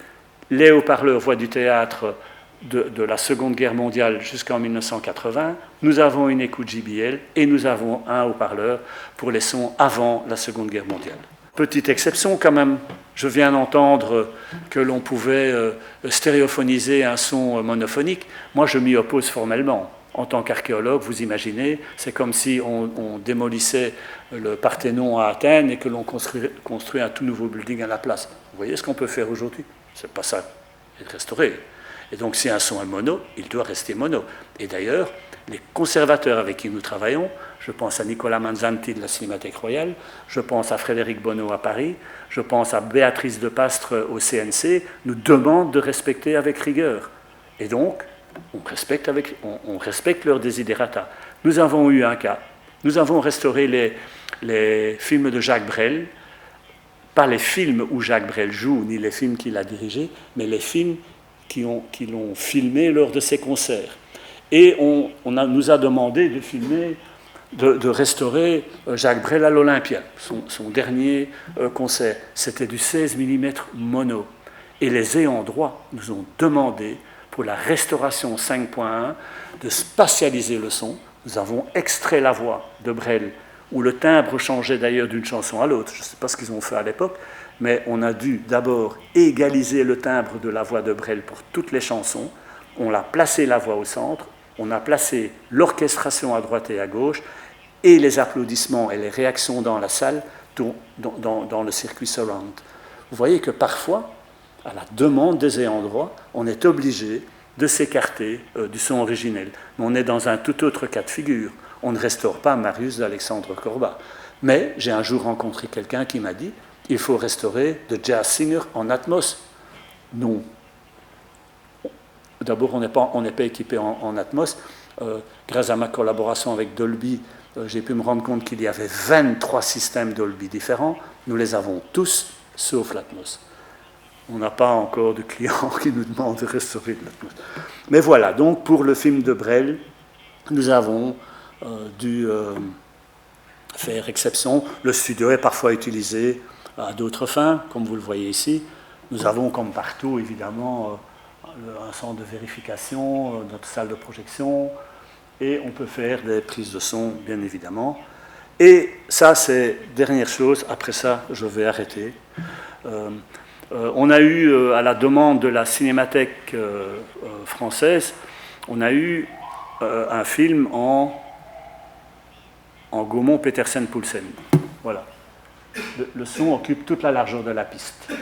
Les haut-parleurs voix du théâtre de la Seconde Guerre mondiale jusqu'en 1980. Nous avons une écoute JBL et nous avons un haut-parleur pour les sons avant la Seconde Guerre mondiale. Petite exception quand même, je viens d'entendre que l'on pouvait stéréophoniser un son monophonique. Moi, je m'y oppose formellement. En tant qu'archéologue, vous imaginez, c'est comme si on démolissait le Parthénon à Athènes et que l'on construit un tout nouveau building à la place. Vous voyez ce qu'on peut faire aujourd'hui? C'est pas ça, c'est restaurer. Et donc, si un son est mono, il doit rester mono. Et d'ailleurs, les conservateurs avec qui nous travaillons, je pense à Nicolas Manzanti de la Cinémathèque Royale, je pense à Frédéric Bonneau à Paris, je pense à Béatrice de Pastre au CNC, nous demandent de respecter avec rigueur. Et donc, on respecte leurs desiderata. Nous avons eu un cas. Nous avons restauré les films de Jacques Brel, pas les films où Jacques Brel joue, ni les films qu'il a dirigés, mais les films qui l'ont filmé lors de ses concerts. Et nous a demandé de filmer de restaurer Jacques Brel à l'Olympia, son dernier concert. C'était du 16 mm mono. Et les ayants droit nous ont demandé, pour la restauration 5.1, de spatialiser le son. Nous avons extrait la voix de Brel, où le timbre changeait d'ailleurs d'une chanson à l'autre. Je ne sais pas ce qu'ils ont fait à l'époque, mais on a dû d'abord égaliser le timbre de la voix de Brel pour toutes les chansons. On a placé la voix au centre, on a placé l'orchestration à droite et à gauche, et les applaudissements et les réactions dans la salle, dans le circuit surround. Vous voyez que parfois, à la demande des ayants droit, on est obligé de s'écarter du son originel. Mais on est dans un tout autre cas de figure. On ne restaure pas Marius d'Alexandre Corbat. Mais j'ai un jour rencontré quelqu'un qui m'a dit « il faut restaurer The Jazz Singer en Atmos ». Non. D'abord, on n'est pas équipé en Atmos. Grâce à ma collaboration avec Dolby, j'ai pu me rendre compte qu'il y avait 23 systèmes Dolby différents. Nous les avons tous, sauf l'Atmos. On n'a pas encore de clients qui nous demandent de restaurer de l'Atmos. Mais voilà, donc pour le film de Brel, nous avons dû faire exception. Le studio est parfois utilisé à d'autres fins, comme vous le voyez ici. Nous avons, comme partout, évidemment, un centre de vérification, notre salle de projection, et on peut faire des prises de son, bien évidemment. Et ça, c'est dernière chose. Après ça, je vais arrêter. On a eu, à la demande de la Cinémathèque française, on a eu un film en Gaumont Petersen Poulsen. Voilà. Le son occupe toute la largeur de la piste.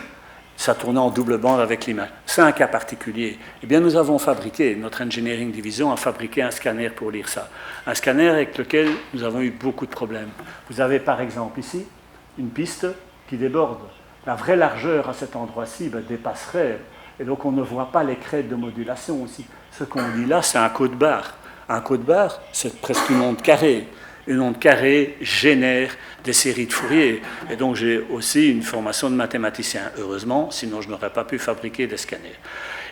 Ça tournait en double bande avec l'image. C'est un cas particulier. Eh bien, nous avons fabriqué, notre engineering division a fabriqué un scanner pour lire ça. Un scanner avec lequel nous avons eu beaucoup de problèmes. Vous avez par exemple ici une piste qui déborde. La vraie largeur à cet endroit-ci dépasserait, et donc on ne voit pas les crêtes de modulation aussi. Ce qu'on dit là, c'est un code-barre. Un code-barre, c'est presque une onde carrée. Une onde carrée génère des séries de Fourier. Et donc j'ai aussi une formation de mathématicien, heureusement, sinon je n'aurais pas pu fabriquer des scanners.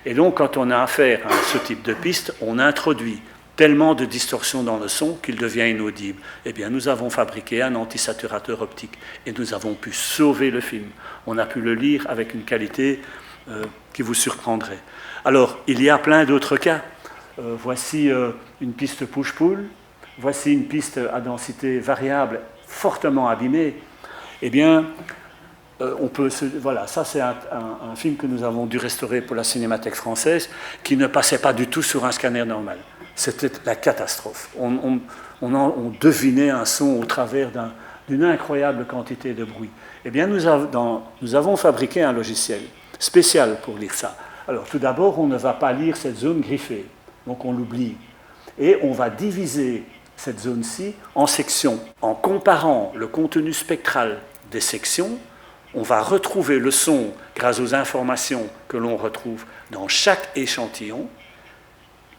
Et donc quand on a affaire à ce type de piste, on introduit tellement de distorsion dans le son qu'il devient inaudible. Eh bien, nous avons fabriqué un antisaturateur optique et nous avons pu sauver le film. On a pu le lire avec une qualité qui vous surprendrait. Alors, il y a plein d'autres cas. Voici une piste push-pull. Voici une piste à densité variable fortement abîmée. Eh bien, voilà, ça c'est un film que nous avons dû restaurer pour la Cinémathèque française qui ne passait pas du tout sur un scanner normal. C'était la catastrophe. On devinait un son au travers d'une incroyable quantité de bruit. Eh bien, nous avons fabriqué un logiciel spécial pour lire ça. Alors, tout d'abord, on ne va pas lire cette zone griffée, donc on l'oublie. Et on va diviser cette zone-ci en sections. En comparant le contenu spectral des sections, on va retrouver le son grâce aux informations que l'on retrouve dans chaque échantillon,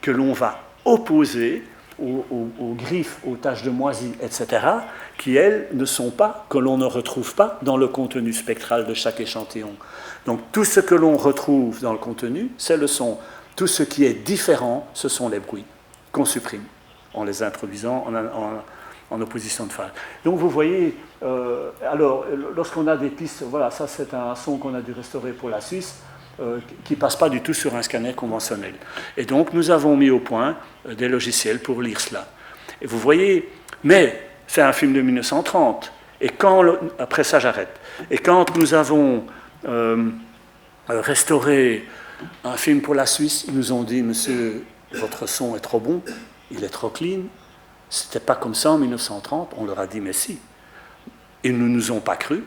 que l'on va opposer aux griffes, aux taches de moisie, etc., qui, elles, ne sont pas, que l'on ne retrouve pas dans le contenu spectral de chaque échantillon. Donc, tout ce que l'on retrouve dans le contenu, c'est le son. Tout ce qui est différent, ce sont les bruits qu'on supprime en les introduisant en opposition de phase. Donc, vous voyez, alors, lorsqu'on a des pistes, voilà, ça, c'est un son qu'on a dû restaurer pour la Suisse, qui ne passe pas du tout sur un scanner conventionnel. Et donc, nous avons mis au point des logiciels pour lire cela. Et vous voyez, mais c'est un film de 1930. Et quand, après ça, j'arrête. Et quand nous avons restauré un film pour la Suisse, ils nous ont dit, monsieur, votre son est trop bon, il est trop clean. C'était pas comme ça en 1930. On leur a dit, mais si. Ils ne nous ont pas cru.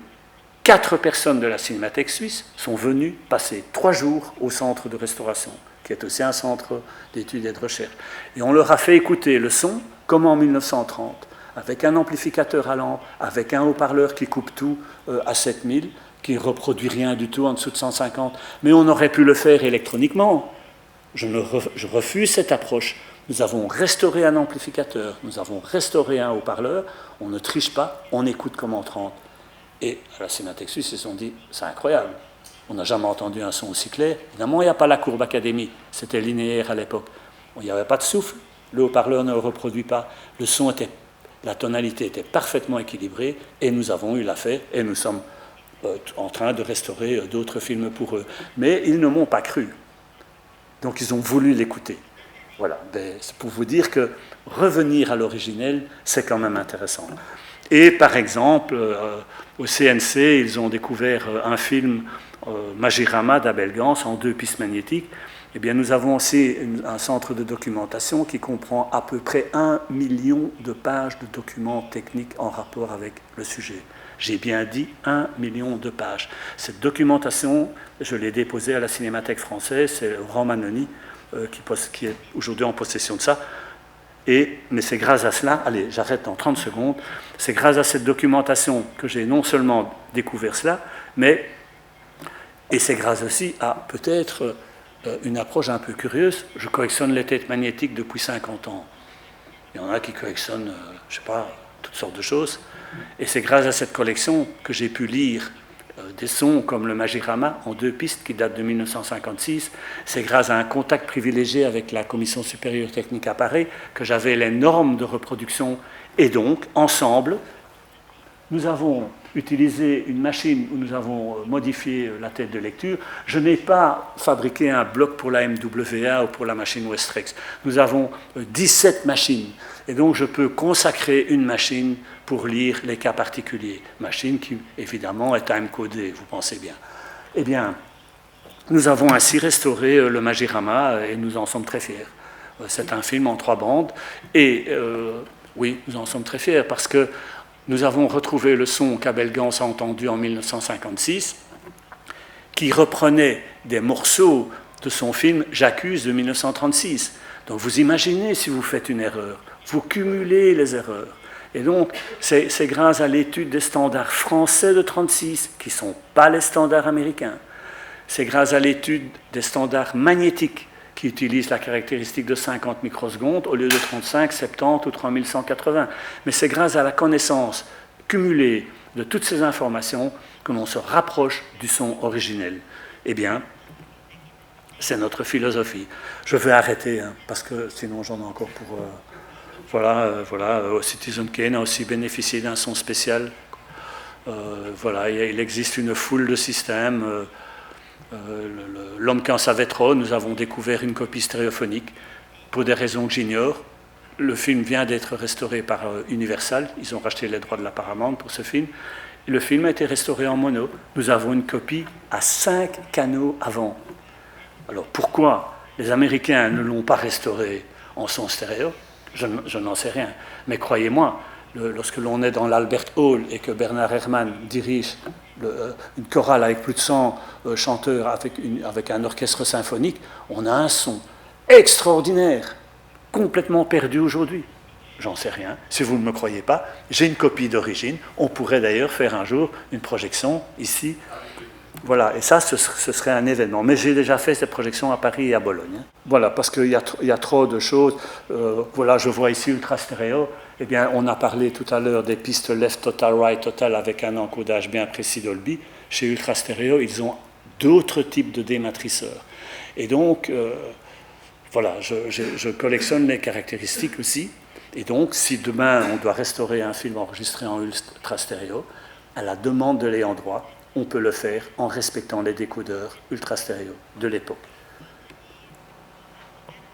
4 personnes de la Cinémathèque suisse sont venues passer 3 jours au centre de restauration, qui est aussi un centre d'études et de recherche. Et on leur a fait écouter le son comme en 1930, avec un amplificateur à lampe, avec un haut-parleur qui coupe tout à 7000, qui ne reproduit rien du tout en dessous de 150. Mais on aurait pu le faire électroniquement. Je refuse cette approche. Nous avons restauré un amplificateur, nous avons restauré un haut-parleur, on ne triche pas, on écoute comme en 30. Et à la Cinémathèque suisse, ils se sont dit, c'est incroyable, on n'a jamais entendu un son aussi clair. Évidemment, il n'y a pas la courbe académique, c'était linéaire à l'époque. Il n'y avait pas de souffle, le haut-parleur ne le reproduit pas, le son était La tonalité était parfaitement équilibrée et nous avons eu l'affaire et nous sommes en train de restaurer d'autres films pour eux. Mais ils ne m'ont pas cru. Donc ils ont voulu l'écouter. Voilà, c'est pour vous dire que revenir à l'originel, c'est quand même intéressant. Et par exemple, au CNC, ils ont découvert un film Magirama d'Abel Gans en 2 pistes magnétiques. Eh bien, nous avons aussi un centre de documentation qui comprend à peu près 1 million de pages de documents techniques en rapport avec le sujet. J'ai bien dit 1 million de pages. Cette documentation, je l'ai déposée à la Cinémathèque française, c'est Laurent Manoni qui est aujourd'hui en possession de ça. Mais c'est grâce à cela, allez, j'arrête en 30 secondes, c'est grâce à cette documentation que j'ai non seulement découvert cela, et c'est grâce aussi à peut-être une approche un peu curieuse. Je collectionne les têtes magnétiques depuis 50 ans. Il y en a qui collectionnent, je ne sais pas, toutes sortes de choses. Et c'est grâce à cette collection que j'ai pu lire des sons comme le Magirama en 2 pistes qui datent de 1956. C'est grâce à un contact privilégié avec la Commission supérieure technique à Paris que j'avais les normes de reproduction. Et donc, ensemble, nous avons utilisé une machine où nous avons modifié la tête de lecture. Je n'ai pas fabriqué un bloc pour la MWA ou pour la machine Westrex. Nous avons 17 machines. Et donc, je peux consacrer une machine pour lire les cas particuliers. Machine qui, évidemment, est time-codée, vous pensez bien. Eh bien, nous avons ainsi restauré le Magirama et nous en sommes très fiers. C'est un film en 3 bandes. Et oui, nous en sommes très fiers parce que nous avons retrouvé le son qu'Abel Gans a entendu en 1956, qui reprenait des morceaux de son film J'accuse de 1936. Donc vous imaginez si vous faites une erreur, vous cumulez les erreurs. Et donc c'est grâce à l'étude des standards français de 1936, qui ne sont pas les standards américains. C'est grâce à l'étude des standards magnétiques, qui utilisent la caractéristique de 50 microsecondes au lieu de 35, 70 ou 3180. Mais c'est grâce à la connaissance cumulée de toutes ces informations que l'on se rapproche du son originel. Eh bien, c'est notre philosophie. Je vais arrêter, hein, parce que sinon j'en ai encore pour... voilà, Citizen Kane a aussi bénéficié d'un son spécial. Voilà, il existe une foule de systèmes... L'homme qui en savait trop, nous avons découvert une copie stéréophonique pour des raisons que j'ignore. Le film vient d'être restauré par Universal, ils ont racheté les droits de la Paramount pour ce film. Et le film a été restauré en mono. Nous avons une copie à 5 canaux avant. Alors pourquoi les Américains ne l'ont pas restauré en son stéréo? Je n'en sais rien. Mais croyez-moi, lorsque l'on est dans l'Albert Hall et que Bernard Herrmann dirige une chorale avec plus de 100 chanteurs avec un orchestre symphonique, on a un son extraordinaire, complètement perdu aujourd'hui. J'en sais rien. Si vous ne me croyez pas, j'ai une copie d'origine. On pourrait d'ailleurs faire un jour une projection ici. Voilà, et ça, ce serait un événement. Mais j'ai déjà fait cette projection à Paris et à Bologne. Voilà, parce qu'il y a trop de choses. Voilà, je vois ici Ultra Stéréo. Eh bien, on a parlé tout à l'heure des pistes left total, right total avec un encodage bien précis Dolby. Chez Ultra Stéréo, ils ont d'autres types de dématrisseurs. Et donc, voilà, je collectionne les caractéristiques aussi. Et donc, si demain, on doit restaurer un film enregistré en Ultra Stéréo, à la demande de l'ayant droit, on peut le faire en respectant les décodeurs ultra stéréo de l'époque.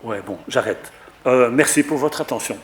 Ouais, bon, j'arrête. Merci pour votre attention.